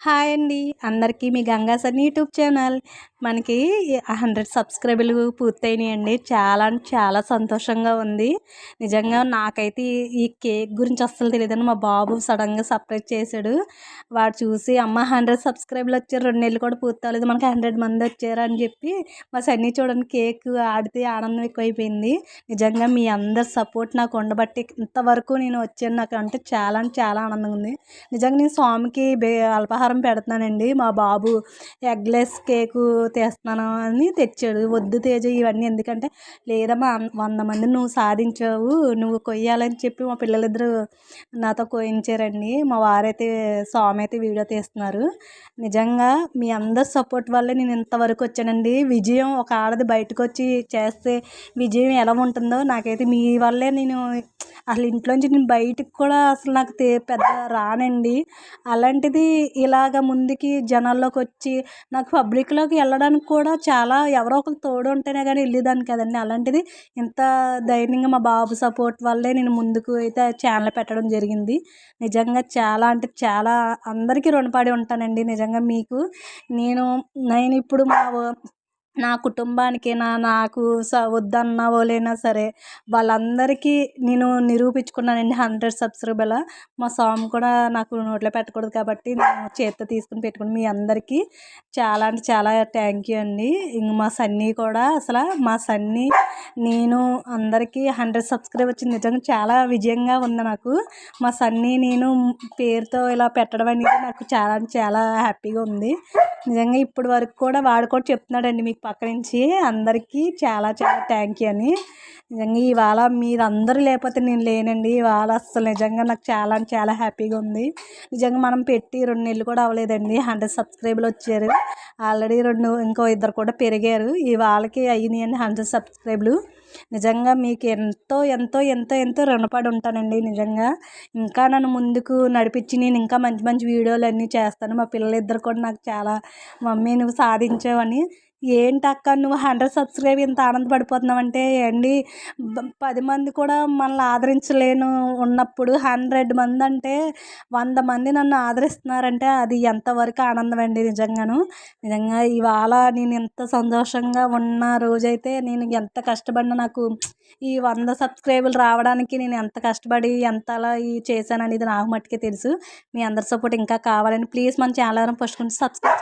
Hi అండి. అందరికీ మీ గంగా సన్ని YouTube channel. మనకి 100 సబ్స్క్రైబర్లు పూర్తయినాయండి. చాలా అంటే చాలా సంతోషంగా ఉంది. నిజంగా నాకైతే ఈ కేక్ గురించి అస్సలు తెలీదండి. మా బాబు సడన్‌గా సర్ప్రైజ్ చేశాడు. వాడు చూసి అమ్మ 100 సబ్స్క్రైబర్లు వచ్చారు. 2 నెలలు కూడా పూర్తవలేదు. మనకి 100 మంది వచ్చారు అని చెప్పి మా సన్నీ చూడండి కేక్ ఆడితే ఆనందం ఎక్కువైపోయింది. నిజంగా మీ అందరి సపోర్ట్ నాకు ఉండబట్టి ఇంతవరకు నేను వచ్చాను. నాకు అంటే చాలా ఆనందంగా ఉంది. నిజంగా నేను స్వామికి అల్పాహారం పెడుతున్నానండి. మా బాబు ఎగ్లెస్ కేకు తెస్తున్నాను అని తెచ్చాడు. వద్దు తేజ ఇవన్నీ ఎందుకంటే, లేదమ్మా 100 మందిని నువ్వు సాధించావు, నువ్వు కొయ్యాలని చెప్పి మా పిల్లలిద్దరూ నాతో కోయించారండి. మా వారైతే స్వామి అయితే వీడియో తీస్తున్నారు. నిజంగా మీ అందరి సపోర్ట్ వల్లే నేను ఇంతవరకు వచ్చానండి. విజయం ఒక ఆడది బయటకు వచ్చి చేస్తే విజయం ఎలా ఉంటుందో నాకైతే మీ వల్లే నేను అసలు ఇంట్లోంచి నేను బయటికి కూడా అసలు నాకు పెద్ద రానండి. అలాంటిది ఇలాగ ముందుకి జనాల్లోకి వచ్చి నాకు పబ్లిక్లోకి వెళ్ళడానికి కూడా చాలా ఎవరో ఒకరు తోడు ఉంటేనే కానీ వెళ్ళేదాన్ని కదండి. అలాంటిది ఇంత ధైర్యంగా మా బాబు సపోర్ట్ వల్లే నేను ముందుకు అయితే ఛానల్ పెట్టడం జరిగింది. నిజంగా చాలా అంటే చాలా అందరికీ రుణపడి ఉంటానండి. నిజంగా మీకు నేను నేను ఇప్పుడు నా కుటుంబానికి నాకు వద్దన్న వాళ్ళైనా సరే వాళ్ళందరికీ నేను నిరూపించుకున్నానండి. 100 సబ్స్క్రైబర్ల మా స్వామి కూడా నాకు నోట్లో పెట్టకూడదు కాబట్టి నేను చేత్తో తీసుకుని పెట్టుకుని మీ అందరికీ చాలా అంటే చాలా థ్యాంక్ యూ అండి. ఇంక మా సన్నీ కూడా అసలు మా సన్నీ నేను అందరికీ 100 సబ్స్క్రైబ్ వచ్చింది. నిజంగా చాలా విజయంగా ఉంది నాకు. మా సన్నీ నేను పేరుతో ఇలా పెట్టడం అనేది నాకు చాలా అంటే చాలా హ్యాపీగా ఉంది. నిజంగా ఇప్పటి వరకు కూడా వాడు కూడా చెప్తున్నాడండి మీకు పక్క నుంచి అందరికీ చాలా థ్యాంక్ యూ అని. నిజంగా ఇవాళ మీరందరూ లేకపోతే నేను లేనండి. ఇవాళ అస్సలు నిజంగా నాకు చాలా అంటే చాలా హ్యాపీగా ఉంది. నిజంగా మనం పెట్టి 2 నెలలు కూడా అవ్వలేదండి. 100 సబ్స్క్రైబర్లు వచ్చారు. ఆల్రెడీ ఇంకో ఇద్దరు కూడా పెరిగారు. ఇవాళకి అయినాయండి 100 సబ్స్క్రైబర్లు. నిజంగా మీకు ఎంతో రుణపడి ఉంటానండి. నిజంగా ఇంకా నన్ను ముందుకు నడిపించి నేను ఇంకా మంచి మంచి వీడియోలు అన్నీ చేస్తాను. మా పిల్లలిద్దరు కూడా నాకు చాలా మమ్మీ నువ్వు సాధించావని. ఏంటక్క నువ్వు 100 సబ్స్క్రైబ్ ఇంత ఆనందపడిపోతున్నావు అంటే అండి 10 మంది కూడా మనల్ని ఆదరించలేను ఉన్నప్పుడు 100 మంది అంటే 100 మంది నన్ను ఆదరిస్తున్నారంటే అది ఎంతవరకు ఆనందం అండి నిజంగాను. నిజంగా ఇవాళ నేను ఎంత సంతోషంగా ఉన్న రోజైతే నేను ఎంత కష్టపడినా నాకు ఈ 100 సబ్స్క్రైబర్లు రావడానికి నేను ఎంత కష్టపడి ఎంత అలా చేశాను అనేది నాకు మట్టుకే తెలుసు. మీ అందరి సపోర్ట్ ఇంకా కావాలని ప్లీజ్ మన ఛానల్ ఫస్ట్ కొంచెం సబ్స్క్రైబ్